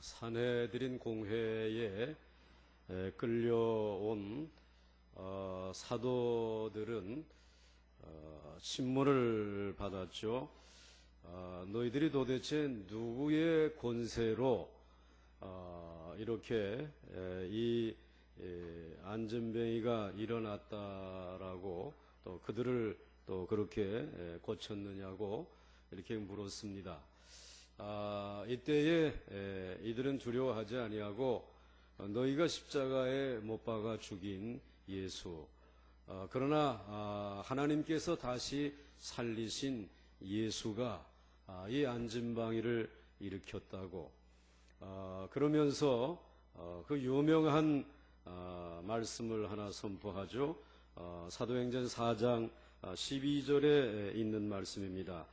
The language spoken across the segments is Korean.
사내들인 공회에 끌려온 사도들은 신문을 받았죠. 너희들이 도대체 누구의 권세로 이렇게 이 안전병이가 일어났다라고 또 그들을 또 그렇게 고쳤느냐고 이렇게 물었습니다. 이때에 이들은 두려워하지 아니하고 너희가 십자가에 못 박아 죽인 예수, 그러나 하나님께서 다시 살리신 예수가 이 안전방위를 일으켰다고, 그러면서 그 유명한 말씀을 하나 선포하죠. 사도행전 4장 12절에 있는 말씀입니다.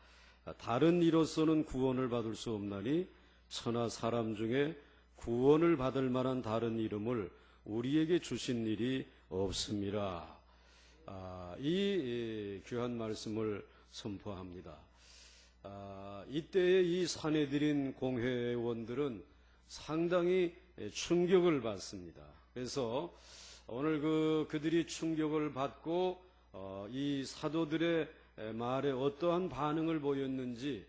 다른 이로서는 구원을 받을 수 없나니 천하 사람 중에 구원을 받을 만한 다른 이름을 우리에게 주신 일이 없습니다. 이 귀한 말씀을 선포합니다. 이때에 이 사내들인 공회원들은 상당히 충격을 받습니다. 그래서 오늘 그들이 충격을 받고 이 사도들의 말에 어떠한 반응을 보였는지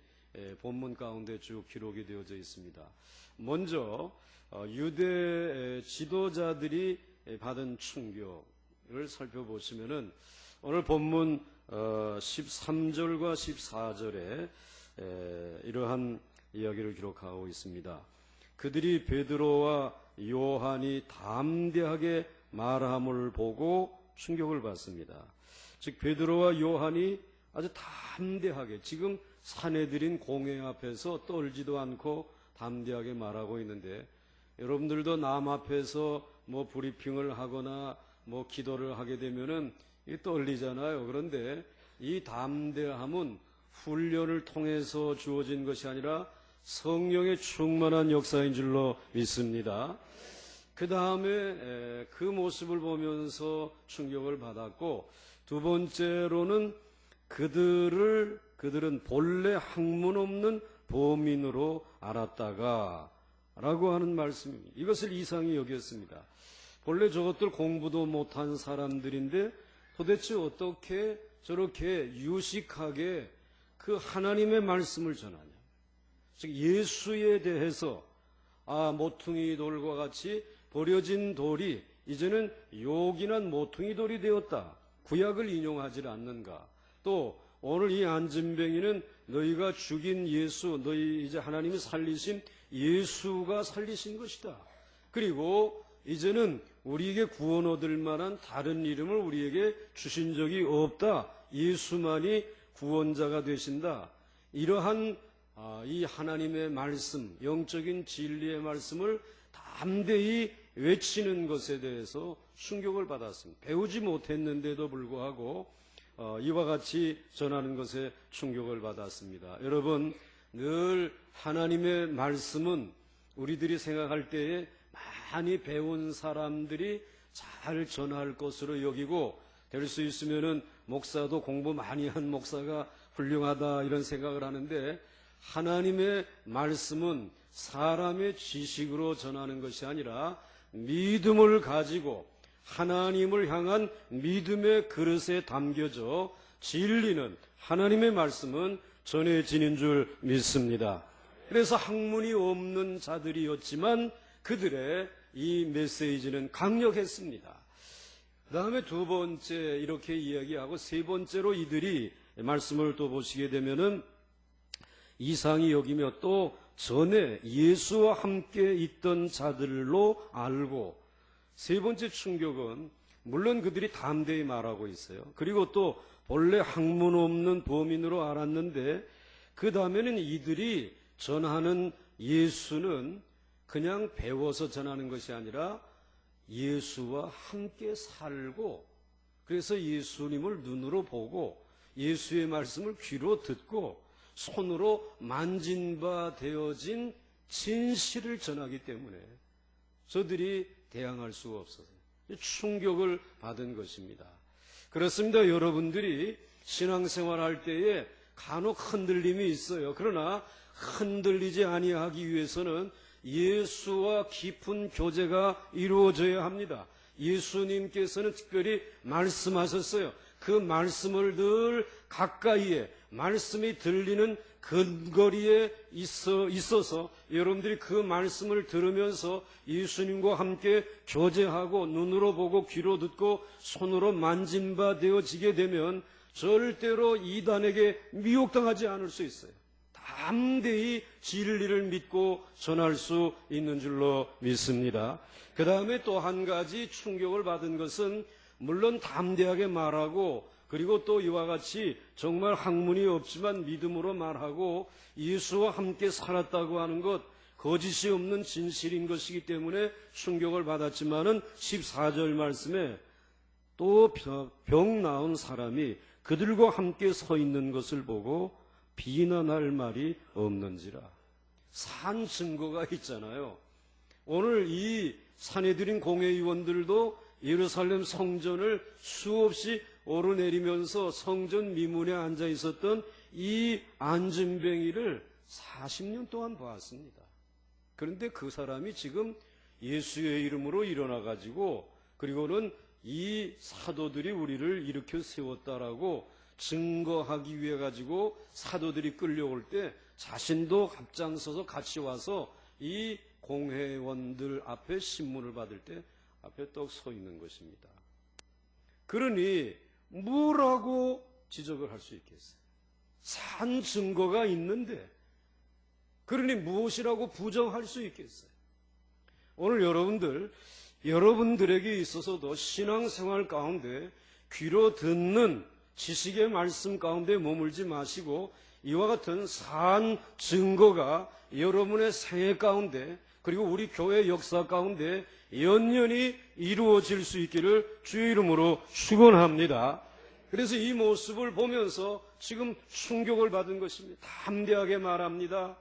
본문 가운데 쭉 기록이 되어져 있습니다. 먼저 유대 지도자들이 받은 충격을 살펴보시면은 오늘 본문 13절과 14절에 이러한 이야기를 기록하고 있습니다. 그들이 베드로와 요한이 담대하게 말함을 보고 충격을 받습니다. 즉 베드로와 요한이 아주 담대하게, 지금 사내들인 공회 앞에서 떨지도 않고 담대하게 말하고 있는데, 여러분들도 남 앞에서 뭐 브리핑을 하거나 뭐 기도를 하게 되면은 떨리잖아요. 그런데 이 담대함은 훈련을 통해서 주어진 것이 아니라 성령의 충만한 역사인 줄로 믿습니다. 그 다음에 그 모습을 보면서 충격을 받았고, 두 번째로는 그들은 본래 학문 없는 범인으로 알았다가 라고 하는 말씀입니다. 이것을 이상히 여겼습니다. 본래 저것들 공부도 못한 사람들인데 도대체 어떻게 저렇게 유식하게 그 하나님의 말씀을 전하냐. 즉 예수에 대해서 모퉁이 돌과 같이 버려진 돌이 이제는 요긴한 모퉁이 돌이 되었다. 구약을 인용하지 않는가. 또 오늘 이 안전병이는 너희가 죽인 예수, 너희 이제 하나님이 살리신 예수가 살리신 것이다. 그리고 이제는 우리에게 구원 얻을 만한 다른 이름을 우리에게 주신 적이 없다. 예수만이 구원자가 되신다. 이러한 이 하나님의 말씀, 영적인 진리의 말씀을 담대히 외치는 것에 대해서 충격을 받았습니다. 배우지 못했는데도 불구하고 이와 같이 전하는 것에 충격을 받았습니다. 여러분, 늘 하나님의 말씀은 우리들이 생각할 때에 많이 배운 사람들이 잘 전할 것으로 여기고, 될 수 있으면은 목사도 공부 많이 한 목사가 훌륭하다 이런 생각을 하는데, 하나님의 말씀은 사람의 지식으로 전하는 것이 아니라 믿음을 가지고 하나님을 향한 믿음의 그릇에 담겨져 진리는, 하나님의 말씀은 전해지는 줄 믿습니다. 그래서 학문이 없는 자들이었지만 그들의 이 메시지는 강력했습니다. 그 다음에 두 번째 이렇게 이야기하고, 세 번째로 이들이 말씀을 또 보시게 되면은 이상히 여기며 또 전에 예수와 함께 있던 자들로 알고, 세 번째 충격은 물론 그들이 담대히 말하고 있어요. 그리고 또 본래 학문 없는 범인으로 알았는데, 그 다음에는 이들이 전하는 예수는 그냥 배워서 전하는 것이 아니라 예수와 함께 살고, 그래서 예수님을 눈으로 보고 예수의 말씀을 귀로 듣고 손으로 만진 바 되어진 진실을 전하기 때문에 저들이 대항할 수가 없어서 충격을 받은 것입니다. 그렇습니다. 여러분들이 신앙생활 할 때에 간혹 흔들림이 있어요. 그러나 흔들리지 아니하기 위해서는 예수와 깊은 교제가 이루어져야 합니다. 예수님께서는 특별히 말씀하셨어요. 그 말씀을 늘 가까이에, 말씀이 들리는 근거리에 있어서 여러분들이 그 말씀을 들으면서 예수님과 함께 교제하고 눈으로 보고 귀로 듣고 손으로 만진 바 되어지게 되면 절대로 이단에게 미혹당하지 않을 수 있어요. 담대히 진리를 믿고 전할 수 있는 줄로 믿습니다. 그 다음에 또 한 가지 충격을 받은 것은 물론 담대하게 말하고 그리고 또 이와 같이 정말 학문이 없지만 믿음으로 말하고 예수와 함께 살았다고 하는 것, 거짓이 없는 진실인 것이기 때문에 충격을 받았지만은 14절 말씀에 또 병 나은 사람이 그들과 함께 서 있는 것을 보고 비난할 말이 없는지라. 산 증거가 있잖아요. 오늘 이 산헤드린 공회의원들도 예루살렘 성전을 수없이 오르내리면서 성전 미문에 앉아 있었던 이 안진뱅이를 40년 동안 보았습니다. 그런데 그 사람이 지금 예수의 이름으로 일어나가지고 그리고는 이 사도들이 우리를 일으켜 세웠다라고 증거하기 위해 가지고 사도들이 끌려올 때 자신도 앞장서서 같이 와서 이 공회원들 앞에 신문을 받을 때 앞에 떡 서 있는 것입니다. 그러니 뭐라고 지적을 할 수 있겠어요? 산 증거가 있는데 그러니 무엇이라고 부정할 수 있겠어요? 오늘 여러분들에게 있어서도 신앙생활 가운데 귀로 듣는 지식의 말씀 가운데 머물지 마시고 이와 같은 산 증거가 여러분의 생애 가운데 그리고 우리 교회 역사 가운데 연연히 이루어질 수 있기를 주의 이름으로 축원합니다. 그래서 이 모습을 보면서 지금 충격을 받은 것입니다. 담대하게 말합니다.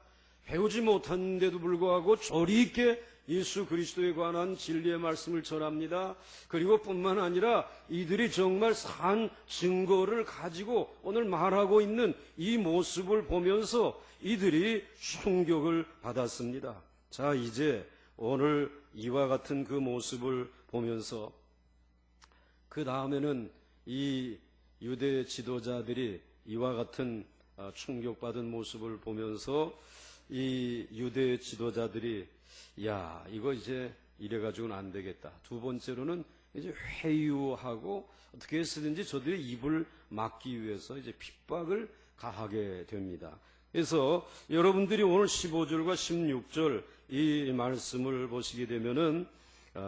배우지 못하는데도 불구하고 조리 있게 예수 그리스도에 관한 진리의 말씀을 전합니다. 그리고 뿐만 아니라 이들이 정말 산 증거를 가지고 오늘 말하고 있는 이 모습을 보면서 이들이 충격을 받았습니다. 자, 이제 오늘 이와 같은 그 모습을 보면서 그 다음에는 이 유대 지도자들이 이와 같은 충격받은 모습을 보면서 이 유대 지도자들이 야, 이거 이제 이래가지고는 안 되겠다. 두 번째로는 이제 회유하고 어떻게 해서든지 저들의 입을 막기 위해서 이제 핍박을 가하게 됩니다. 그래서 여러분들이 오늘 15절과 16절 이 말씀을 보시게 되면은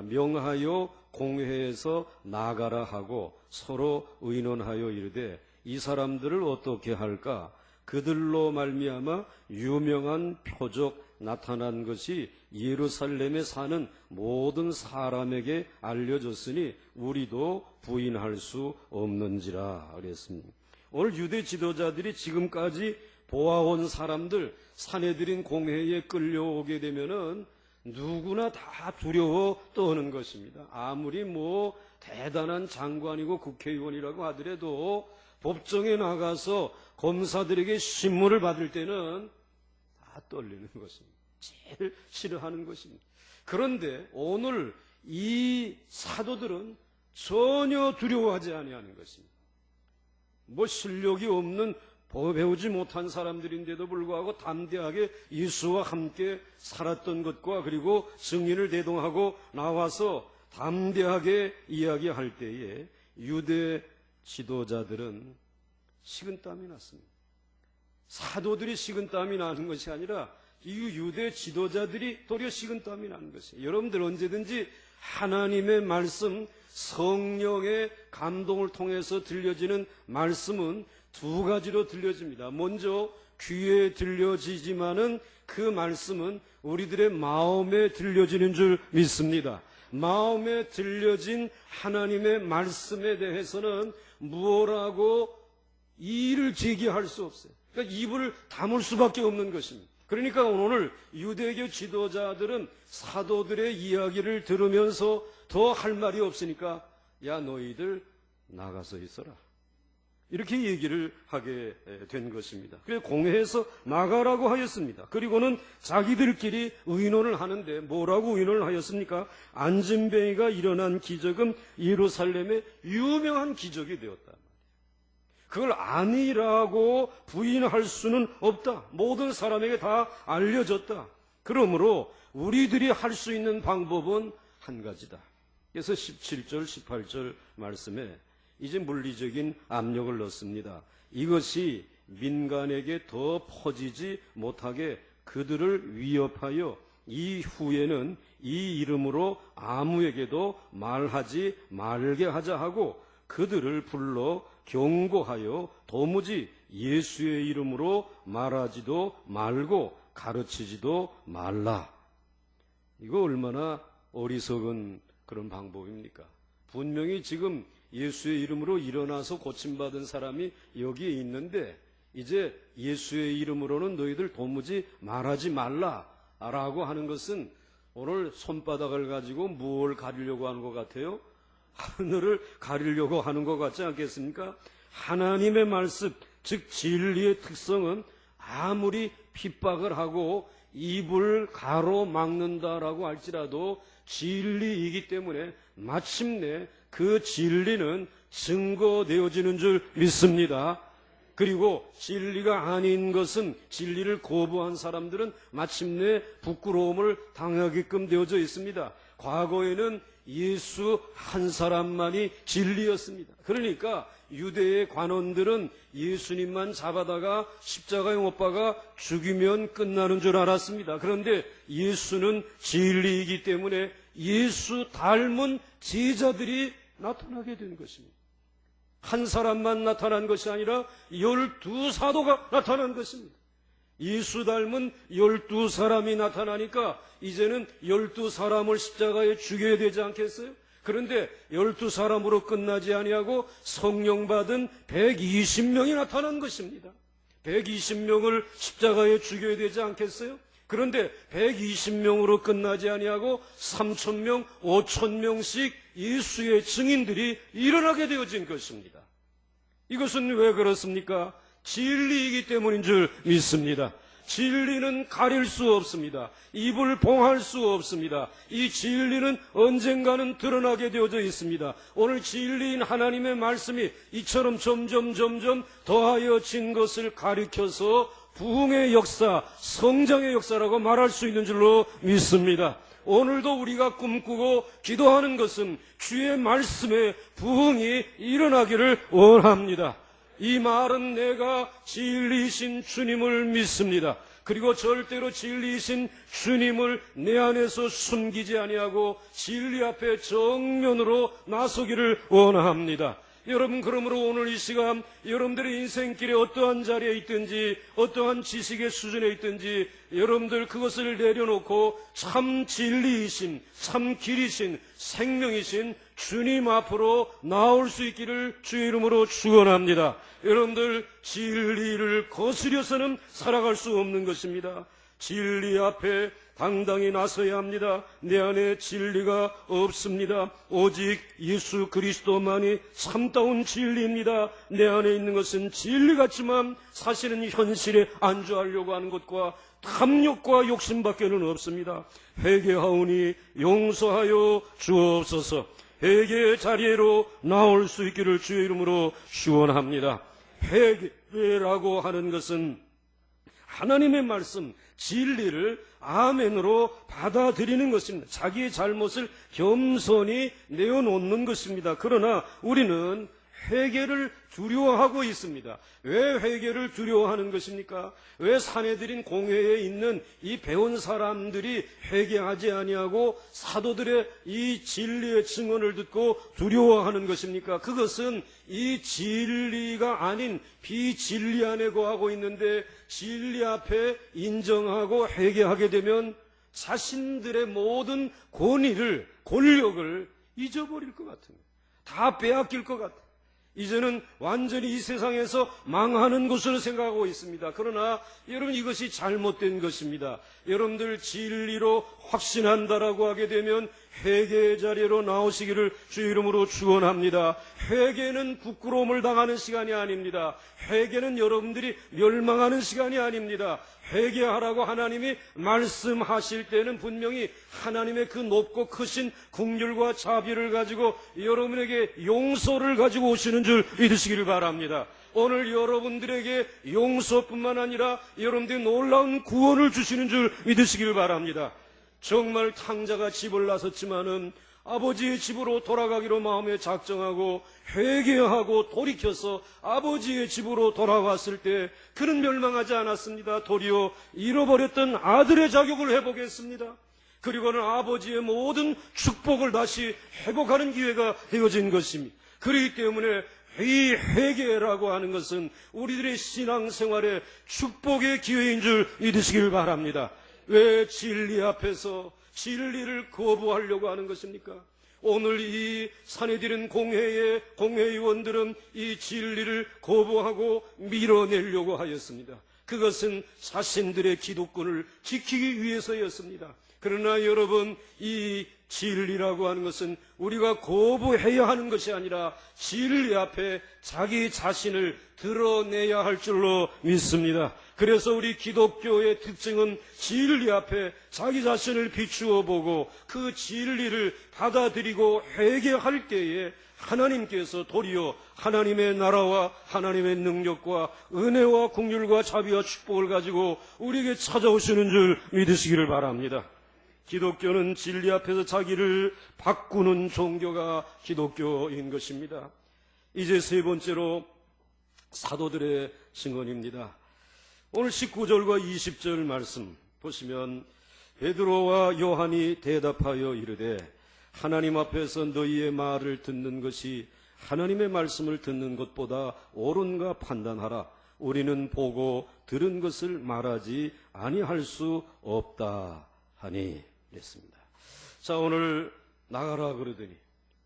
명하여 공회에서 나가라 하고 서로 의논하여 이르되 이 사람들을 어떻게 할까? 그들로 말미암아 유명한 표적 나타난 것이 예루살렘에 사는 모든 사람에게 알려졌으니 우리도 부인할 수 없는지라 그랬습니다. 오늘 유대 지도자들이 지금까지 보아온 사람들 산헤드린 공회에 끌려오게 되면은 누구나 다 두려워 떠는 것입니다. 아무리 뭐 대단한 장관이고 국회의원이라고 하더라도 법정에 나가서 검사들에게 신문을 받을 때는 다 떨리는 것입니다. 제일 싫어하는 것입니다. 그런데 오늘 이 사도들은 전혀 두려워하지 아니하는 것입니다. 뭐 실력이 없는 배우지 못한 사람들인데도 불구하고 담대하게 예수와 함께 살았던 것과 그리고 증인을 대동하고 나와서 담대하게 이야기할 때에 유대 지도자들은 식은땀이 났습니다. 사도들이 식은땀이 나는 것이 아니라 이 유대 지도자들이 도리어 식은땀이 나는 것이에요. 여러분들 언제든지 하나님의 말씀, 성령의 감동을 통해서 들려지는 말씀은 두 가지로 들려집니다. 먼저 귀에 들려지지만은 그 말씀은 우리들의 마음에 들려지는 줄 믿습니다. 마음에 들려진 하나님의 말씀에 대해서는 무엇라고 이의를 제기할 수 없어요. 그러니까 입을 다물 수밖에 없는 것입니다. 그러니까 오늘 유대교 지도자들은 사도들의 이야기를 들으면서 더 할 말이 없으니까 야 너희들 나가서 있어라. 이렇게 얘기를 하게 된 것입니다. 그래서 공회에서 나가라고 하였습니다. 그리고는 자기들끼리 의논을 하는데 뭐라고 의논을 하였습니까? 안진뱅이가 일어난 기적은 예루살렘의 유명한 기적이 되었다. 그걸 아니라고 부인할 수는 없다. 모든 사람에게 다 알려졌다. 그러므로 우리들이 할 수 있는 방법은 한 가지다. 그래서 17절, 18절 말씀에 이제 물리적인 압력을 넣습니다. 이것이 민간에게 더 퍼지지 못하게 그들을 위협하여 이후에는 이 이름으로 아무에게도 말하지 말게 하자 하고 그들을 불러 경고하여 도무지 예수의 이름으로 말하지도 말고 가르치지도 말라. 이거 얼마나 어리석은 그런 방법입니까? 분명히 지금 예수의 이름으로 일어나서 고침받은 사람이 여기에 있는데 이제 예수의 이름으로는 너희들 도무지 말하지 말라라고 하는 것은 오늘 손바닥을 가지고 무엇을 가리려고 하는 것 같아요? 하늘을 가리려고 하는 것 같지 않겠습니까? 하나님의 말씀, 즉 진리의 특성은 아무리 핍박을 하고 입을 가로막는다라고 할지라도 진리이기 때문에 마침내 그 진리는 증거되어지는 줄 믿습니다. 그리고 진리가 아닌 것은 진리를 거부한 사람들은 마침내 부끄러움을 당하게끔 되어져 있습니다. 과거에는 예수 한 사람만이 진리였습니다. 그러니까 유대의 관원들은 예수님만 잡아다가 십자가에 못 박아 죽이면 끝나는 줄 알았습니다. 그런데 예수는 진리이기 때문에 예수 닮은 제자들이 나타나게 된 것입니다. 한 사람만 나타난 것이 아니라 12사도가 나타난 것입니다. 예수 닮은 12사람이 나타나니까 이제는 12사람을 십자가에 죽여야 되지 않겠어요? 그런데 12사람으로 끝나지 아니하고 성령 받은 120명이 나타난 것입니다. 120명을 십자가에 죽여야 되지 않겠어요? 그런데 120명으로 끝나지 아니하고 3,000명, 5,000명씩 예수의 증인들이 일어나게 되어진 것입니다. 이것은 왜 그렇습니까? 진리이기 때문인 줄 믿습니다. 진리는 가릴 수 없습니다. 입을 봉할 수 없습니다. 이 진리는 언젠가는 드러나게 되어져 있습니다. 오늘 진리인 하나님의 말씀이 이처럼 점점 더하여진 것을 가리켜서 부흥의 역사, 성장의 역사라고 말할 수 있는 줄로 믿습니다. 오늘도 우리가 꿈꾸고 기도하는 것은 주의 말씀에 부흥이 일어나기를 원합니다. 이 말은 내가 진리이신 주님을 믿습니다. 그리고 절대로 진리이신 주님을 내 안에서 숨기지 아니하고 진리 앞에 정면으로 나서기를 원합니다. 여러분, 그러므로 오늘 이 시간 여러분들의 인생길에 어떠한 자리에 있든지 어떠한 지식의 수준에 있든지 여러분들 그것을 내려놓고 참 진리이신, 참 길이신, 생명이신 주님 앞으로 나올 수 있기를 주의 이름으로 축원합니다. 여러분들 진리를 거스려서는 살아갈 수 없는 것입니다. 진리 앞에 당당히 나서야 합니다. 내 안에 진리가 없습니다. 오직 예수 그리스도만이 참다운 진리입니다. 내 안에 있는 것은 진리 같지만 사실은 현실에 안주하려고 하는 것과 탐욕과 욕심밖에는 없습니다. 회개하오니 용서하여 주옵소서. 회개의 자리로 나올 수 있기를 주의 이름으로 축원합니다. 회개라고 하는 것은 하나님의 말씀, 진리를 아멘으로 받아들이는 것입니다. 자기의 잘못을 겸손히 내어놓는 것입니다. 그러나 우리는 회개를 두려워하고 있습니다. 왜 회개를 두려워하는 것입니까? 왜 사내들인 공회에 있는 이 배운 사람들이 회개하지 아니하고 사도들의 이 진리의 증언을 듣고 두려워하는 것입니까? 그것은 이 진리가 아닌 비진리 안에 거하고 있는데 진리 앞에 인정하고 회개하게 되면 자신들의 모든 권위를, 권력을 잊어버릴 것 같습니다. 다 빼앗길 것 같아요. 이제는 완전히 이 세상에서 망하는 것으로 생각하고 있습니다. 그러나 여러분, 이것이 잘못된 것입니다. 여러분들 진리로 확신한다라고 하게 되면 회개의 자리로 나오시기를 주 이름으로 축원합니다. 회개는 부끄러움을 당하는 시간이 아닙니다. 회개는 여러분들이 멸망하는 시간이 아닙니다. 회개하라고 하나님이 말씀하실 때는 분명히 하나님의 그 높고 크신 긍휼과 자비를 가지고 여러분에게 용서를 가지고 오시는 줄 믿으시기를 바랍니다. 오늘 여러분들에게 용서뿐만 아니라 여러분들이 놀라운 구원을 주시는 줄 믿으시기를 바랍니다. 정말 탕자가 집을 나섰지만은 아버지의 집으로 돌아가기로 마음에 작정하고 회개하고 돌이켜서 아버지의 집으로 돌아왔을 때 그는 멸망하지 않았습니다. 도리어 잃어버렸던 아들의 자격을 회복했습니다. 그리고는 아버지의 모든 축복을 다시 회복하는 기회가 되어진 것입니다. 그렇기 때문에 이 회개라고 하는 것은 우리들의 신앙생활의 축복의 기회인 줄 믿으시길 바랍니다. 왜 진리 앞에서 진리를 거부하려고 하는 것입니까? 오늘 이 산헤드린 공회의 공회의원들은 이 진리를 거부하고 밀어내려고 하였습니다. 그것은 자신들의 기득권을 지키기 위해서였습니다. 그러나 여러분, 이 진리라고 하는 것은 우리가 거부해야 하는 것이 아니라 진리 앞에 자기 자신을 드러내야 할 줄로 믿습니다. 그래서 우리 기독교의 특징은 진리 앞에 자기 자신을 비추어 보고 그 진리를 받아들이고 회개할 때에 하나님께서 도리어 하나님의 나라와 하나님의 능력과 은혜와 긍휼과 자비와 축복을 가지고 우리에게 찾아오시는 줄 믿으시기를 바랍니다. 기독교는 진리 앞에서 자기를 바꾸는 종교가 기독교인 것입니다. 이제 세 번째로 사도들의 증언입니다. 오늘 19절과 20절 말씀 보시면 베드로와 요한이 대답하여 이르되 하나님 앞에서 너희의 말을 듣는 것이 하나님의 말씀을 듣는 것보다 옳은가 판단하라. 우리는 보고 들은 것을 말하지 아니할 수 없다 하니 그랬습니다. 자, 오늘 나가라 그러더니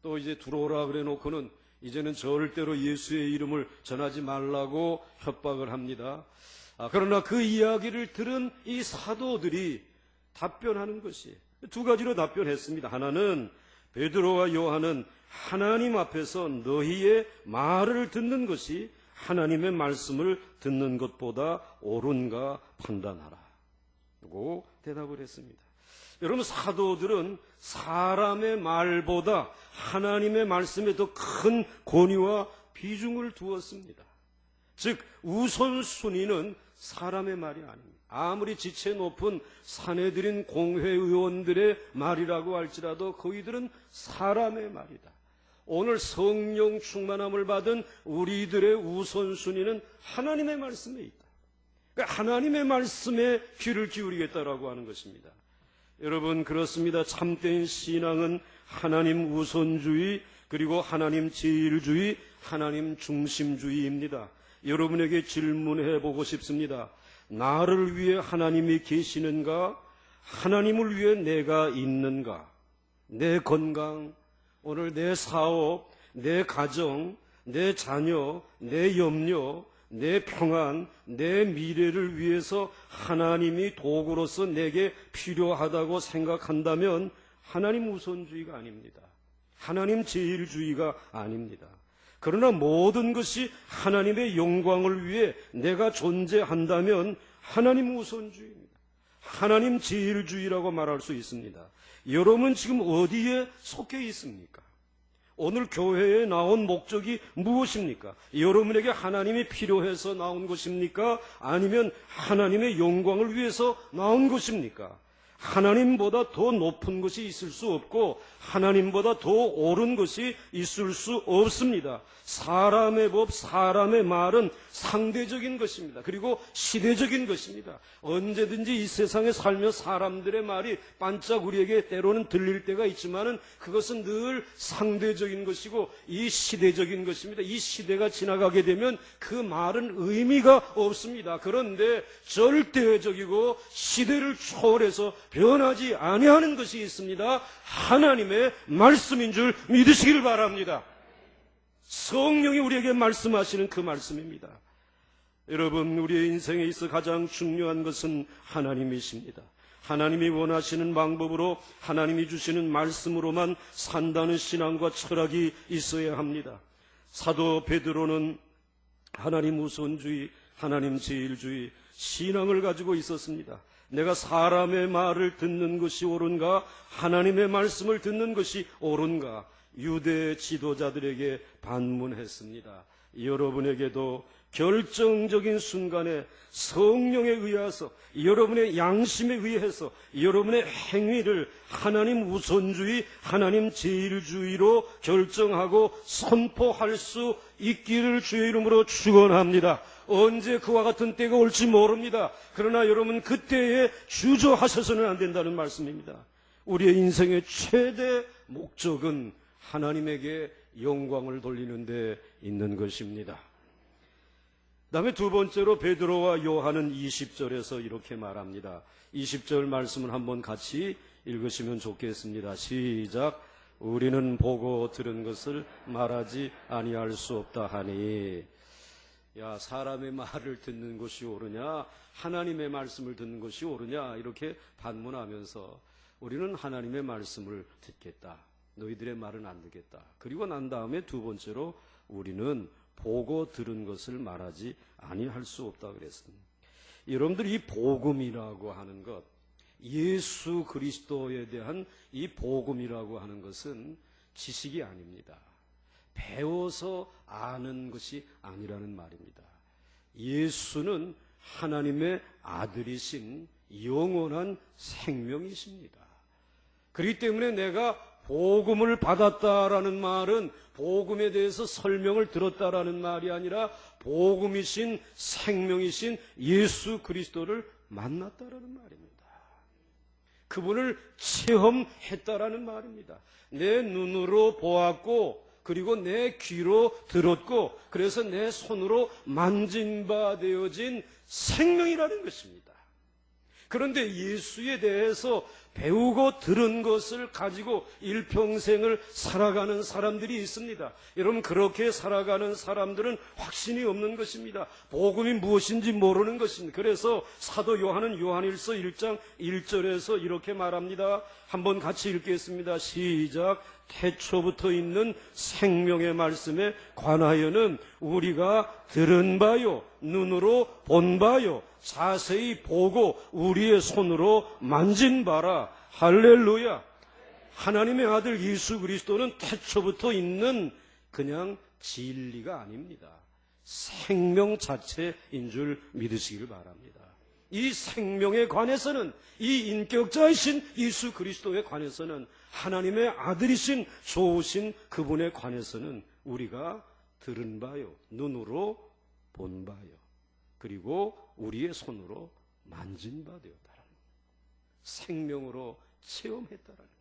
또 이제 들어오라 그래 놓고는 이제는 절대로 예수의 이름을 전하지 말라고 협박을 합니다. 그러나 그 이야기를 들은 이 사도들이 답변하는 것이 두 가지로 답변했습니다. 하나는 베드로와 요한은 하나님 앞에서 너희의 말을 듣는 것이 하나님의 말씀을 듣는 것보다 옳은가 판단하라 라고 대답을 했습니다. 여러분, 사도들은 사람의 말보다 하나님의 말씀에 더 큰 권위와 비중을 두었습니다. 즉 우선순위는 사람의 말이 아닙니다. 아무리 지체 높은 산헤드린 공회의원들의 말이라고 할지라도 그이들은 사람의 말이다. 오늘 성령 충만함을 받은 우리들의 우선순위는 하나님의 말씀에 있다. 그러니까 하나님의 말씀에 귀를 기울이겠다라고 하는 것입니다. 여러분, 그렇습니다. 참된 신앙은 하나님 우선주의, 그리고 하나님 제일주의, 하나님 중심주의입니다. 여러분에게 질문해 보고 싶습니다. 나를 위해 하나님이 계시는가? 하나님을 위해 내가 있는가? 내 건강, 오늘 내 사업, 내 가정, 내 자녀, 내 염려, 내 평안, 내 미래를 위해서 하나님이 도구로서 내게 필요하다고 생각한다면 하나님 우선주의가 아닙니다. 하나님 제일주의가 아닙니다. 그러나 모든 것이 하나님의 영광을 위해 내가 존재한다면 하나님 우선주의입니다. 하나님 제일주의라고 말할 수 있습니다. 여러분 지금 어디에 속해 있습니까? 오늘 교회에 나온 목적이 무엇입니까? 여러분에게 하나님이 필요해서 나온 것입니까? 아니면 하나님의 영광을 위해서 나온 것입니까? 하나님보다 더 높은 것이 있을 수 없고 하나님보다 더 옳은 것이 있을 수 없습니다. 사람의 법, 사람의 말은 상대적인 것입니다. 그리고 시대적인 것입니다. 언제든지 이 세상에 살며 사람들의 말이 반짝 우리에게 때로는 들릴 때가 있지만은 그것은 늘 상대적인 것이고 이 시대적인 것입니다. 이 시대가 지나가게 되면 그 말은 의미가 없습니다. 그런데 절대적이고 시대를 초월해서 변하지 아니하는 것이 있습니다. 하나님의 말씀인 줄 믿으시길 바랍니다. 성령이 우리에게 말씀하시는 그 말씀입니다. 여러분, 우리의 인생에 있어 가장 중요한 것은 하나님이십니다. 하나님이 원하시는 방법으로 하나님이 주시는 말씀으로만 산다는 신앙과 철학이 있어야 합니다. 사도 베드로는 하나님 우선주의, 하나님 제일주의, 신앙을 가지고 있었습니다. 내가 사람의 말을 듣는 것이 옳은가, 하나님의 말씀을 듣는 것이 옳은가, 유대 지도자들에게 반문했습니다. 여러분에게도 결정적인 순간에 성령에 의해서, 여러분의 양심에 의해서 여러분의 행위를 하나님 우선주의, 하나님 제일주의로 결정하고 선포할 수 있기를 주의 이름으로 축원합니다. 언제 그와 같은 때가 올지 모릅니다. 그러나 여러분, 그때에 주저하셔서는 안 된다는 말씀입니다. 우리의 인생의 최대 목적은 하나님에게 영광을 돌리는 데 있는 것입니다. 다음에 두 번째로 베드로와 요한은 20절에서 이렇게 말합니다. 20절 말씀을 한번 같이 읽으시면 좋겠습니다. 시작. 우리는 보고 들은 것을 말하지 아니할 수 없다 하니. 야, 사람의 말을 듣는 것이 옳으냐, 하나님의 말씀을 듣는 것이 옳으냐, 이렇게 반문하면서 우리는 하나님의 말씀을 듣겠다, 너희들의 말은 안 듣겠다. 그리고 난 다음에 두 번째로 우리는 보고 들은 것을 말하지 아니할 수 없다 그랬습니다. 여러분들, 이 복음이라고 하는 것, 예수 그리스도에 대한 이 복음이라고 하는 것은 지식이 아닙니다. 배워서 아는 것이 아니라는 말입니다. 예수는 하나님의 아들이신 영원한 생명이십니다. 그렇기 때문에 내가 복음을 받았다라는 말은 복음에 대해서 설명을 들었다라는 말이 아니라 복음이신 생명이신 예수 그리스도를 만났다라는 말입니다. 그분을 체험했다라는 말입니다. 내 눈으로 보았고, 그리고 내 귀로 들었고, 그래서 내 손으로 만진 바 되어진 생명이라는 것입니다. 그런데 예수에 대해서 배우고 들은 것을 가지고 일평생을 살아가는 사람들이 있습니다. 여러분, 그렇게 살아가는 사람들은 확신이 없는 것입니다. 복음이 무엇인지 모르는 것입니다. 그래서 사도 요한은 요한일서 1장 1절에서 이렇게 말합니다. 한번 같이 읽겠습니다. 시작. 태초부터 있는 생명의 말씀에 관하여는 우리가 들은 바요, 눈으로 본 바요, 자세히 보고 우리의 손으로 만진 바라. 할렐루야. 하나님의 아들 예수 그리스도는 태초부터 있는 그냥 진리가 아닙니다. 생명 자체인 줄 믿으시길 바랍니다. 이 생명에 관해서는, 이 인격자이신 예수 그리스도에 관해서는, 하나님의 아들이신 좋으신 그분에 관해서는 우리가 들은 바요, 눈으로 본 바요, 그리고 우리의 손으로 만진 바 되었다라는 거예요. 생명으로 체험했다라는 거예요.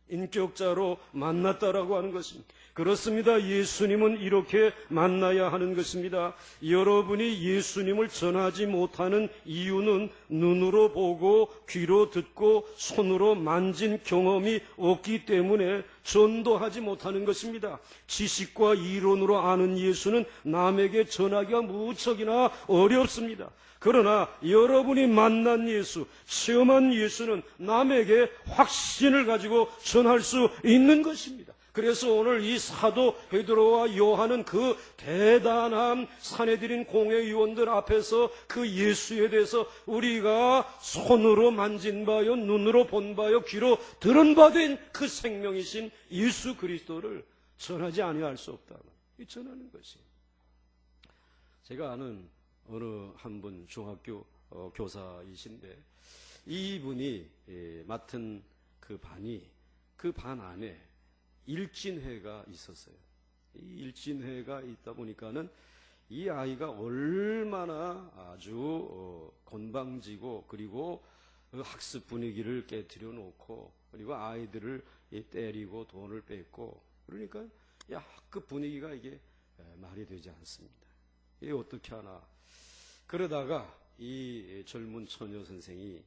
인격자로 만났다라고 하는 것입니다. 그렇습니다. 예수님은 이렇게 만나야 하는 것입니다. 여러분이 예수님을 전하지 못하는 이유는 눈으로 보고 귀로 듣고 손으로 만진 경험이 없기 때문에 전도하지 못하는 것입니다. 지식과 이론으로 아는 예수는 남에게 전하기가 무척이나 어렵습니다. 그러나 여러분이 만난 예수, 체험한 예수는 남에게 확신을 가지고 전할 수 있는 것입니다. 그래서 오늘 이 사도 베드로와 요한은 그 대단한 사내들인 공회의원들 앞에서 그 예수에 대해서 우리가 손으로 만진 바요, 눈으로 본 바요, 귀로 들은 바 된 그 생명이신 예수 그리스도를 전하지 아니할 수 없다. 전하는 것이. 제가 아는 어느 한 분 중학교 교사이신데, 이분이 맡은 그 반이, 그 반 안에 일진회가 있었어요. 이 일진회가 있다 보니까는 이 아이가 얼마나 아주 건방지고, 그리고 학습 분위기를 깨뜨려 놓고, 그리고 아이들을 때리고 돈을 뺏고, 그러니까 학급 분위기가 이게 말이 되지 않습니다. 이게 어떻게 하나. 그러다가 이 젊은 처녀 선생이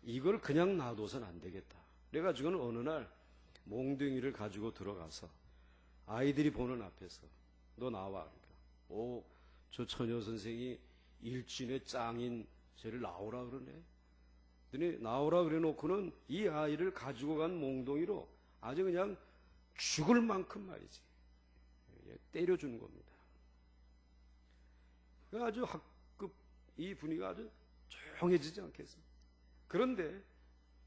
이걸 그냥 놔둬서는 안 되겠다. 그래가지고는 어느 날 몽둥이를 가지고 들어가서 아이들이 보는 앞에서 너 나와. 그러니까 저 처녀 선생이 일진의 짱인 쟤를 나오라 그러네. 나오라 그래 놓고는 이 아이를 가지고 간 몽둥이로 아주 그냥 죽을 만큼 말이지 때려주는 겁니다. 아주 학급 이 분위기가 아주 조용해지지 않겠습니까? 그런데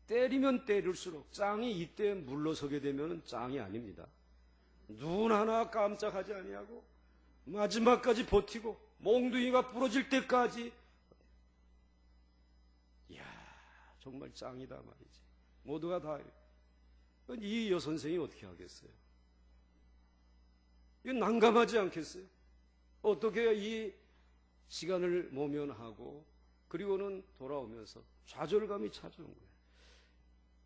때리면 때릴수록 짱이 이때 물러서게 되면 짱이 아닙니다. 눈 하나 깜짝하지 아니하고 마지막까지 버티고 몽둥이가 부러질 때까지, 이야 정말 짱이다 말이지. 모두가 다. 이 여선생이 어떻게 하겠어요? 이건 난감하지 않겠어요? 어떻게 이 시간을 모면하고 그리고는 돌아오면서 좌절감이 찾아온 거예요.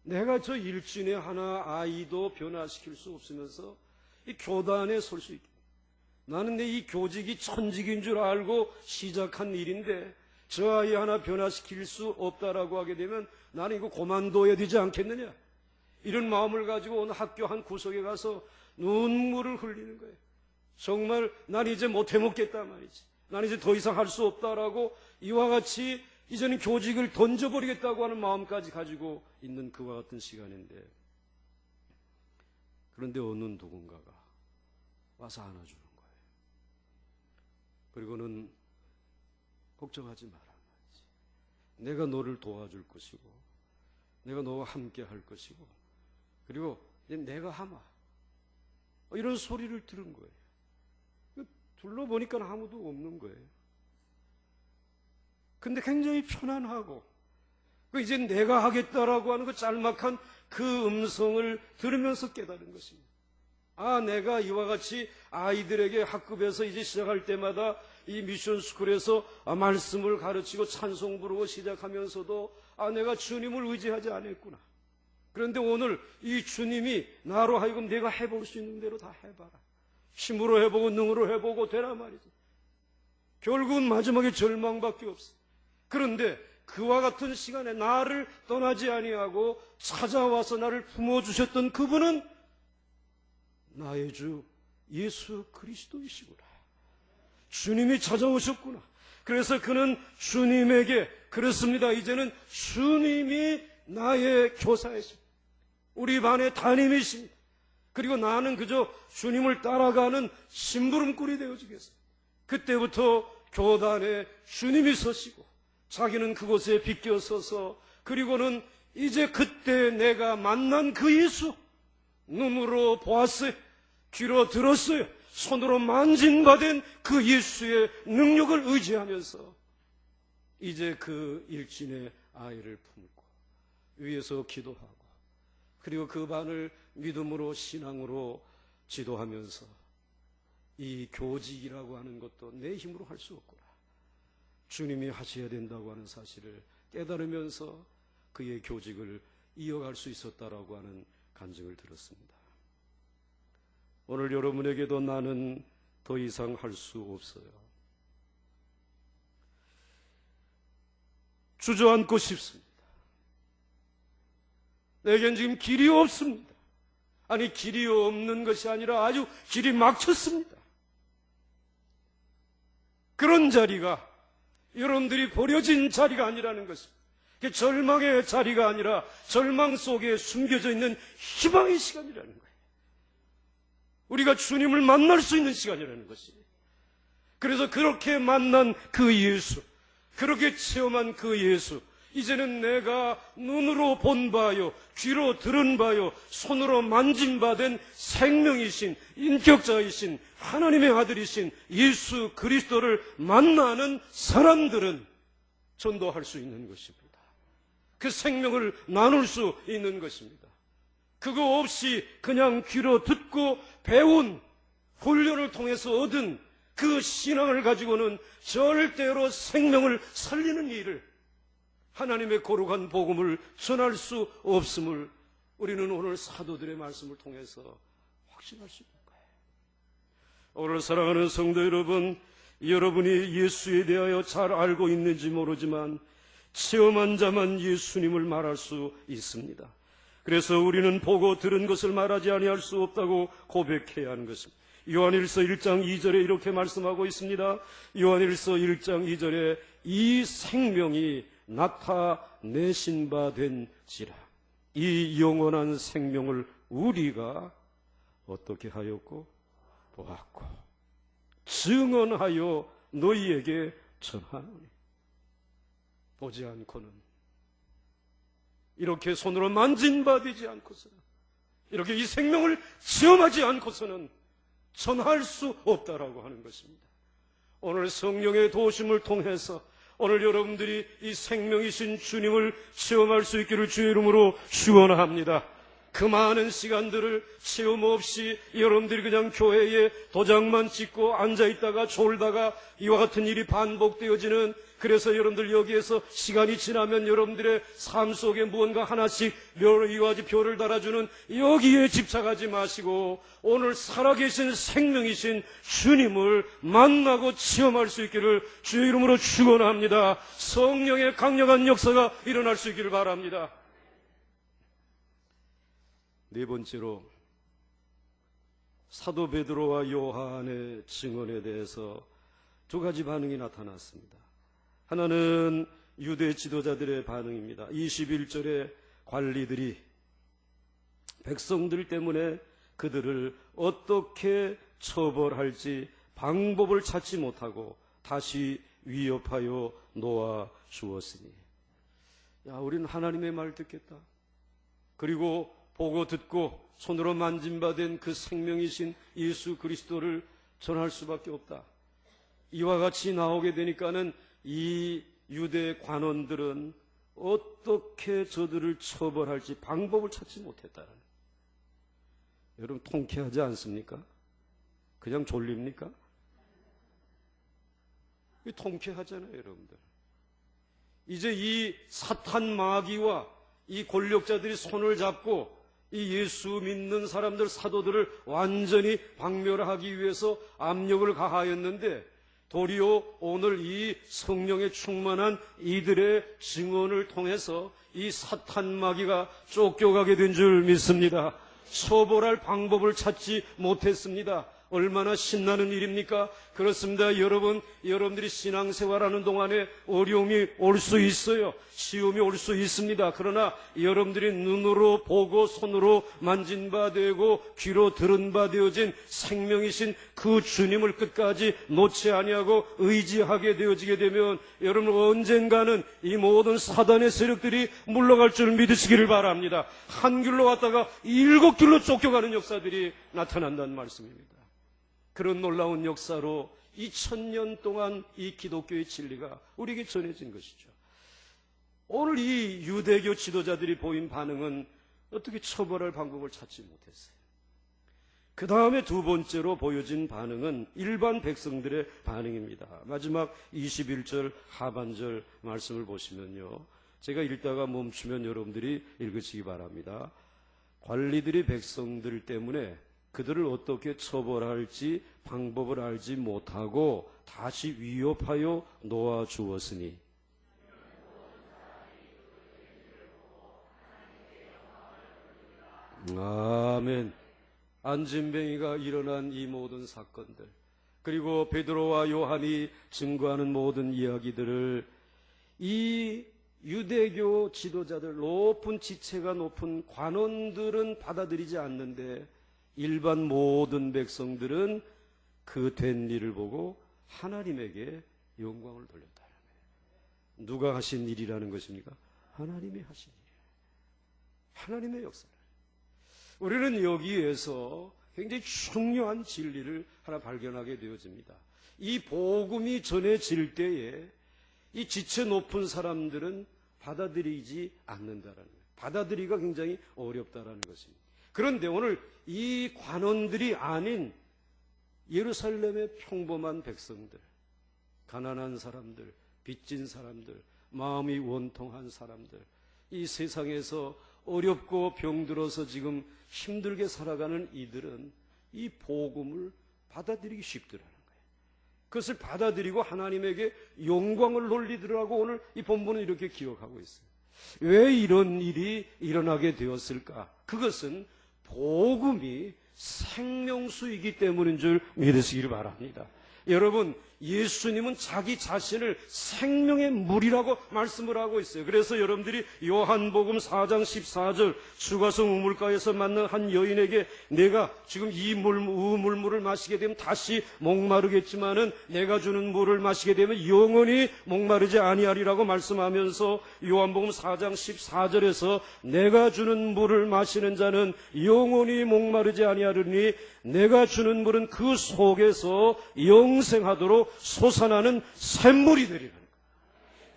내가 저 일진의 하나 아이도 변화시킬 수 없으면서 이 교단에 설 수 있게, 나는 내 이 교직이 천직인 줄 알고 시작한 일인데 저 아이 하나 변화시킬 수 없다라고 하게 되면 나는 이거 그만둬야 되지 않겠느냐, 이런 마음을 가지고 오늘 학교 한 구석에 가서 눈물을 흘리는 거예요. 정말 난 이제 못 해먹겠다 말이지, 난 이제 더 이상 할 수 없다라고 이와 같이 이제는 교직을 던져버리겠다고 하는 마음까지 가지고 있는 그와 같은 시간인데, 그런데 어느 누군가가 와서 안아주는 거예요. 그리고는 걱정하지 마라 말이지, 내가 너를 도와줄 것이고 내가 너와 함께 할 것이고 그리고 내가 하마, 이런 소리를 들은 거예요. 둘러보니까 아무도 없는 거예요. 근데 굉장히 편안하고 이제 내가 하겠다라고 하는 그 짤막한 그 음성을 들으면서 깨달은 것입니다. 아, 내가 이와 같이 아이들에게 학급에서 이제 시작할 때마다 이 미션 스쿨에서 말씀을 가르치고 찬송 부르고 시작하면서도 내가 주님을 의지하지 않았구나. 그런데 오늘 이 주님이 나로 하여금 내가 해볼 수 있는 대로 다 해봐라. 힘으로 해보고 능으로 해보고 되라 말이지. 결국은 마지막에 절망밖에 없어. 그런데 그와 같은 시간에 나를 떠나지 아니하고 찾아와서 나를 품어주셨던 그분은 나의 주 예수 그리스도이시구나. 주님이 찾아오셨구나. 그래서 그는 주님에게 그렇습니다. 이제는 주님이 나의 교사이십니다. 우리 반의 담임이십니다. 그리고 나는 그저 주님을 따라가는 심부름꾼이 되어지겠어요. 그때부터 교단에 주님이 서시고 자기는 그곳에 비껴서서, 그리고는 이제 그때 내가 만난 그 예수, 눈으로 보았어요, 귀로 들었어요, 손으로 만진받은 그 예수의 능력을 의지하면서 이제 그 일진의 아이를 품고 위에서 기도하고 그리고 그 반을 믿음으로 신앙으로 지도하면서 이 교직이라고 하는 것도 내 힘으로 할 수 없구나, 주님이 하셔야 된다고 하는 사실을 깨달으면서 그의 교직을 이어갈 수 있었다라고 하는 간증을 들었습니다. 오늘 여러분에게도 나는 더 이상 할 수 없어요, 주저앉고 싶습니다, 내겐 지금 길이 없습니다. 아니, 길이 없는 것이 아니라 아주 길이 막혔습니다. 그런 자리가 여러분들이 버려진 자리가 아니라는 것입니다. 절망의 자리가 아니라 절망 속에 숨겨져 있는 희망의 시간이라는 거예요. 우리가 주님을 만날 수 있는 시간이라는 것이에요. 그래서 그렇게 만난 그 예수, 그렇게 체험한 그 예수, 이제는 내가 눈으로 본 바요, 귀로 들은 바요, 손으로 만진 바 된 생명이신 인격자이신 하나님의 아들이신 예수 그리스도를 만나는 사람들은 전도할 수 있는 것입니다. 그 생명을 나눌 수 있는 것입니다. 그거 없이 그냥 귀로 듣고 배운 훈련을 통해서 얻은 그 신앙을 가지고는 절대로 생명을 살리는 일을, 하나님의 거룩한 복음을 전할 수 없음을 우리는 오늘 사도들의 말씀을 통해서 확신할 수 있는 거예요. 오늘 사랑하는 성도 여러분, 여러분이 예수에 대하여 잘 알고 있는지 모르지만 체험한 자만 예수님을 말할 수 있습니다. 그래서 우리는 보고 들은 것을 말하지 아니할 수 없다고 고백해야 하는 것입니다. 요한일서 1장 2절에 이렇게 말씀하고 있습니다. 요한일서 1장 2절에 이 생명이 나타났느니라. 내신 바 된지라. 이 영원한 생명을 우리가 어떻게 하였고 보았고 증언하여 너희에게 전하노니. 보지 않고는, 이렇게 손으로 만진 바 되지 않고서는, 이렇게 이 생명을 체험하지 않고서는 전할 수 없다라고 하는 것입니다. 오늘 성령의 도우심을 통해서 오늘 여러분들이 이 생명이신 주님을 체험할 수 있기를 주의 이름으로 축원합니다. 그 많은 시간들을 체험 없이 여러분들이 그냥 교회에 도장만 찍고 앉아있다가 졸다가 이와 같은 일이 반복되어지는, 그래서 여러분들 여기에서 시간이 지나면 여러분들의 삶 속에 무언가 하나씩 이와 같이 표를 달아주는 여기에 집착하지 마시고 오늘 살아계신 생명이신 주님을 만나고 체험할 수 있기를 주의 이름으로 축원합니다. 성령의 강력한 역사가 일어날 수 있기를 바랍니다. 네 번째로, 사도 베드로와 요한의 증언에 대해서 두 가지 반응이 나타났습니다. 하나는 유대 지도자들의 반응입니다. 21절에 관리들이 백성들 때문에 그들을 어떻게 처벌할지 방법을 찾지 못하고 다시 위협하여 놓아 주었으니, 야, 우리는 하나님의 말 듣겠다. 그리고 보고 듣고 손으로 만진 바 된 그 생명이신 예수 그리스도를 전할 수밖에 없다. 이와 같이 나오게 되니까는 이 유대 관원들은 어떻게 저들을 처벌할지 방법을 찾지 못했다는. 여러분 통쾌하지 않습니까? 그냥 졸립니까? 통쾌하잖아요, 여러분들. 이제 이 사탄 마귀와 이 권력자들이 손을 잡고 이 예수 믿는 사람들, 사도들을 완전히 박멸하기 위해서 압력을 가하였는데, 도리어 오늘 이 성령에 충만한 이들의 증언을 통해서 이 사탄 마귀가 쫓겨가게 된 줄 믿습니다. 처벌할 방법을 찾지 못했습니다. 얼마나 신나는 일입니까? 그렇습니다. 여러분들이 신앙생활하는 동안에 어려움이 올 수 있어요. 시험이 올 수 있습니다. 그러나 여러분들이 눈으로 보고 손으로 만진 바 되고 귀로 들은 바 되어진 생명이신 그 주님을 끝까지 놓지 아니하고 의지하게 되어지게 되면 여러분 언젠가는 이 모든 사단의 세력들이 물러갈 줄 믿으시기를 바랍니다. 한 길로 왔다가 7길로 쫓겨가는 역사들이 나타난다는 말씀입니다. 그런 놀라운 역사로 2000년 동안 이 기독교의 진리가 우리에게 전해진 것이죠. 오늘 이 유대교 지도자들이 보인 반응은 어떻게 처벌할 방법을 찾지 못했어요. 그 다음에 두 번째로 보여진 반응은 일반 백성들의 반응입니다. 마지막 21절 하반절 말씀을 보시면요, 제가 읽다가 멈추면 여러분들이 읽으시기 바랍니다. 관리들이 백성들 때문에 그들을 어떻게 처벌할지 방법을 알지 못하고 다시 위협하여 놓아주었으니. 아멘. 안진뱅이가 일어난 이 모든 사건들, 그리고 베드로와 요한이 증거하는 모든 이야기들을 이 유대교 지도자들, 높은 지체가 높은 관원들은 받아들이지 않는데 일반 모든 백성들은 그 된 일을 보고 하나님에게 영광을 돌렸다는 거예요. 누가 하신 일이라는 것입니까? 하나님이 하신 일이에요. 하나님의 역사를. 우리는 여기에서 굉장히 중요한 진리를 하나 발견하게 되어집니다. 이 복음이 전해질 때에 이 지체 높은 사람들은 받아들이지 않는다라는 거예요. 받아들이기가 굉장히 어렵다라는 것입니다. 그런데 오늘 이 관원들이 아닌 예루살렘의 평범한 백성들, 가난한 사람들, 빚진 사람들, 마음이 원통한 사람들, 이 세상에서 어렵고 병들어서 지금 힘들게 살아가는 이들은 이 복음을 받아들이기 쉽더라는 거예요. 그것을 받아들이고 하나님에게 영광을 돌리더라고 오늘 이 본문은 이렇게 기억하고 있어요. 왜 이런 일이 일어나게 되었을까? 그것은 복음이 생명수이기 때문인 줄 믿으시기를 바랍니다. 여러분, 예수님은 자기 자신을 생명의 물이라고 말씀을 하고 있어요. 그래서 여러분들이 요한복음 4장 14절 수가성 우물가에서 만난 한 여인에게 내가 지금 이 우물물을 마시게 되면 다시 목마르겠지만은 내가 주는 물을 마시게 되면 영원히 목마르지 아니하리라고 말씀하면서 요한복음 4장 14절에서 내가 주는 물을 마시는 자는 영원히 목마르지 아니하리니 내가 주는 물은 그 속에서 영생하도록 솟아나는 샘물이 되리라.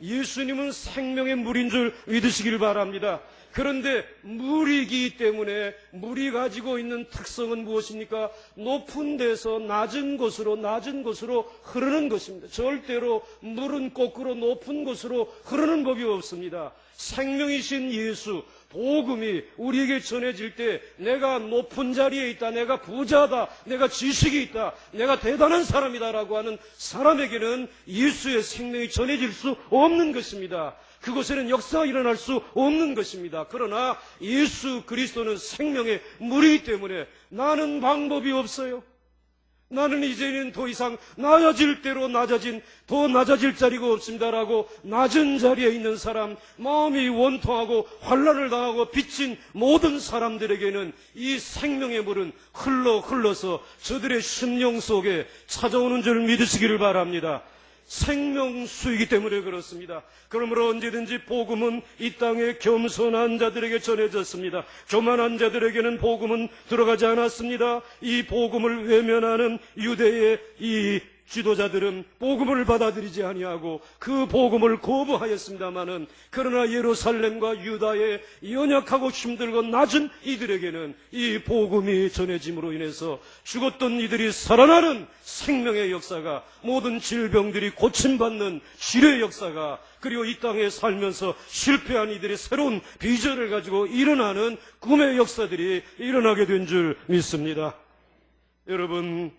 예수님은 생명의 물인 줄 믿으시길 바랍니다. 그런데 물이기 때문에 물이 가지고 있는 특성은 무엇입니까? 높은 데서 낮은 곳으로 흐르는 것입니다. 절대로 물은 거꾸로 높은 곳으로 흐르는 법이 없습니다. 생명이신 예수, 복음이 우리에게 전해질 때 내가 높은 자리에 있다, 내가 부자다, 내가 지식이 있다, 내가 대단한 사람이다라고 하는 사람에게는 예수의 생명이 전해질 수 없는 것입니다. 그곳에는 역사가 일어날 수 없는 것입니다. 그러나 예수 그리스도는 생명의 물이기 때문에 나는 방법이 없어요. 나는 이제는 더 이상 낮아질 대로 더 낮아질 자리가 없습니다라고 낮은 자리에 있는 사람, 마음이 원통하고 환난을 당하고 빚진 모든 사람들에게는 이 생명의 물은 흘러서 저들의 심령 속에 찾아오는 줄 믿으시기를 바랍니다. 생명수이기 때문에 그렇습니다. 그러므로 언제든지 복음은 이 땅에 겸손한 자들에게 전해졌습니다. 교만한 자들에게는 복음은 들어가지 않았습니다. 이 복음을 외면하는 유대의 이 지도자들은 복음을 받아들이지 아니하고 그 복음을 거부하였습니다마는 그러나 예루살렘과 유다의 연약하고 힘들고 낮은 이들에게는 이 복음이 전해짐으로 인해서 죽었던 이들이 살아나는 생명의 역사가, 모든 질병들이 고침받는 치료의 역사가, 그리고 이 땅에 살면서 실패한 이들이 새로운 비전을 가지고 일어나는 꿈의 역사들이 일어나게 된 줄 믿습니다. 여러분,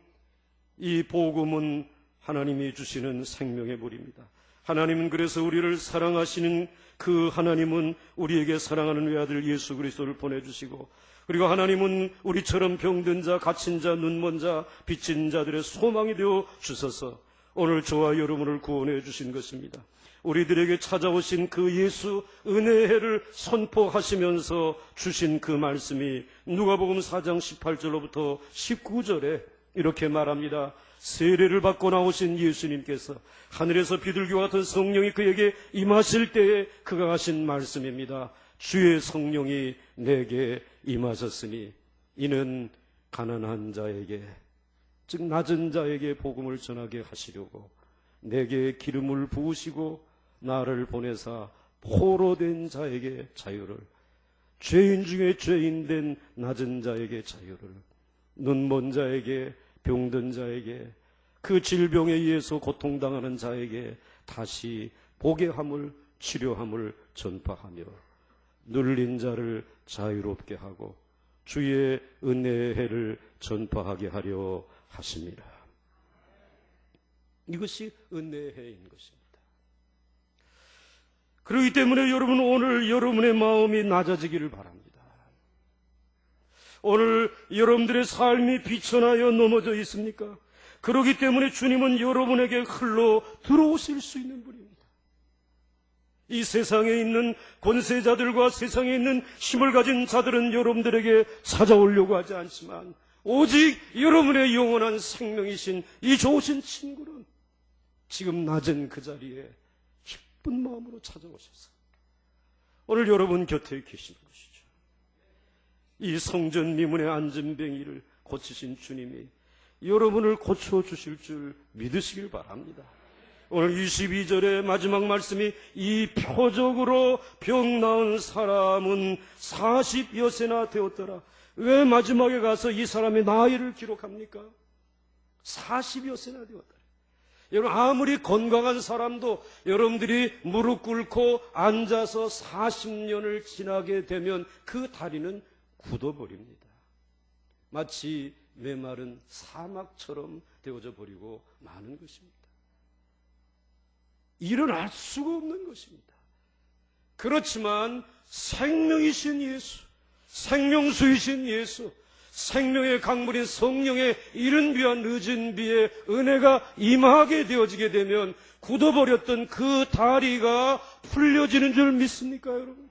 이 복음은 하나님이 주시는 생명의 물입니다. 하나님은 그래서 우리를 사랑하시는 그 하나님은 우리에게 사랑하는 외아들 예수 그리스도를 보내주시고, 그리고 하나님은 우리처럼 병든 자, 갇힌 자, 눈먼 자, 빚진 자들의 소망이 되어 주셔서 오늘 저와 여러분을 구원해 주신 것입니다. 우리들에게 찾아오신 그 예수 은혜의 해를 선포하시면서 주신 그 말씀이 누가복음 4장 18절로부터 19절에 이렇게 말합니다. 세례를 받고 나오신 예수님께서 하늘에서 비둘기와 같은 성령이 그에게 임하실 때에 그가 하신 말씀입니다. 주의 성령이 내게 임하셨으니 이는 가난한 자에게, 즉 낮은 자에게 복음을 전하게 하시려고 내게 기름을 부으시고 나를 보내사 포로된 자에게 자유를, 죄인 중에 죄인 된 낮은 자에게 자유를, 눈먼 자에게, 병든 자에게, 그 질병에 의해서 고통당하는 자에게 다시 보게 함을, 치료함을 전파하며 눌린 자를 자유롭게 하고 주의 은혜의 해를 전파하게 하려 하십니다. 이것이 은혜의 해인 것입니다. 그렇기 때문에 여러분, 오늘 여러분의 마음이 낮아지기를 바랍니다. 오늘 여러분들의 삶이 비천하여 넘어져 있습니까? 그렇기 때문에 주님은 여러분에게 흘러 들어오실 수 있는 분입니다. 이 세상에 있는 권세자들과 세상에 있는 힘을 가진 자들은 여러분들에게 찾아오려고 하지 않지만 오직 여러분의 영원한 생명이신 이 좋으신 친구는 지금 낮은 그 자리에 기쁜 마음으로 찾아오셔서 오늘 여러분 곁에 계시는 것이죠. 이 성전 미문의 안전뱅이를 고치신 주님이 여러분을 고쳐주실 줄 믿으시길 바랍니다. 오늘 22절의 마지막 말씀이 이 표적으로 병 나은 사람은 40여 세나 되었더라. 왜 마지막에 가서 이 사람의 나이를 기록합니까? 40여 세나 되었더라. 여러분, 아무리 건강한 사람도 여러분들이 무릎 꿇고 앉아서 40년을 지나게 되면 그 다리는 굳어버립니다. 마치 메마른 사막처럼 되어져 버리고 마는 것입니다. 일어날 수가 없는 것입니다. 그렇지만 생명이신 예수, 생명수이신 예수, 생명의 강물인 성령의 이른 비와 늦은 비의 은혜가 임하게 되어지게 되면 굳어버렸던 그 다리가 풀려지는 줄 믿습니까, 여러분?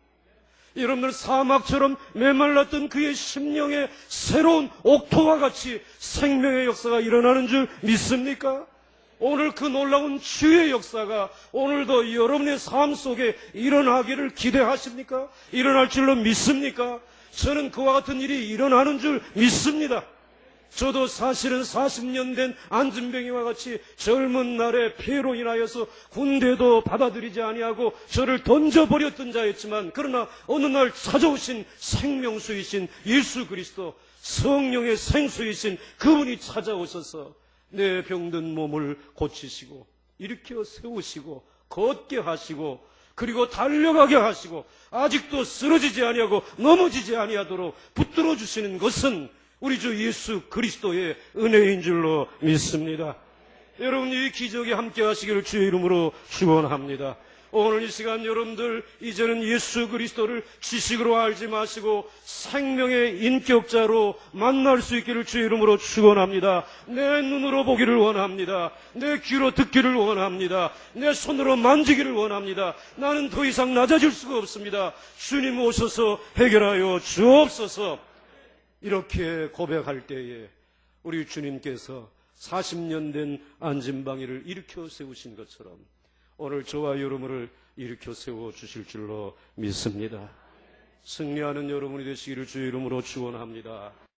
여러분들 사막처럼 메말랐던 그의 심령에 새로운 옥토와 같이 생명의 역사가 일어나는 줄 믿습니까? 오늘 그 놀라운 주의 역사가 오늘도 여러분의 삶 속에 일어나기를 기대하십니까? 일어날 줄로 믿습니까? 저는 그와 같은 일이 일어나는 줄 믿습니다. 저도 사실은 40년 된 안진병이와 같이 젊은 날에 폐로 인하여서 군대도 받아들이지 아니하고 저를 던져버렸던 자였지만, 그러나 어느 날 찾아오신 생명수이신 예수 그리스도, 성령의 생수이신 그분이 찾아오셔서 내 병든 몸을 고치시고 일으켜 세우시고 걷게 하시고 그리고 달려가게 하시고 아직도 쓰러지지 아니하고 넘어지지 아니하도록 붙들어 주시는 것은 우리 주 예수 그리스도의 은혜인 줄로 믿습니다. 여러분, 이 기적에 함께 하시기를 주의 이름으로 축원합니다. 오늘 이 시간 여러분들 이제는 예수 그리스도를 지식으로 알지 마시고 생명의 인격자로 만날 수 있기를 주의 이름으로 축원합니다. 내 눈으로 보기를 원합니다. 내 귀로 듣기를 원합니다. 내 손으로 만지기를 원합니다. 나는 더 이상 낮아질 수가 없습니다. 주님 오셔서 해결하여 주옵소서. 이렇게 고백할 때에 우리 주님께서 40년 된 안진방이를 일으켜 세우신 것처럼 오늘 저와 여러분을 일으켜 세워 주실 줄로 믿습니다. 승리하는 여러분이 되시기를 주의 이름으로 축원합니다.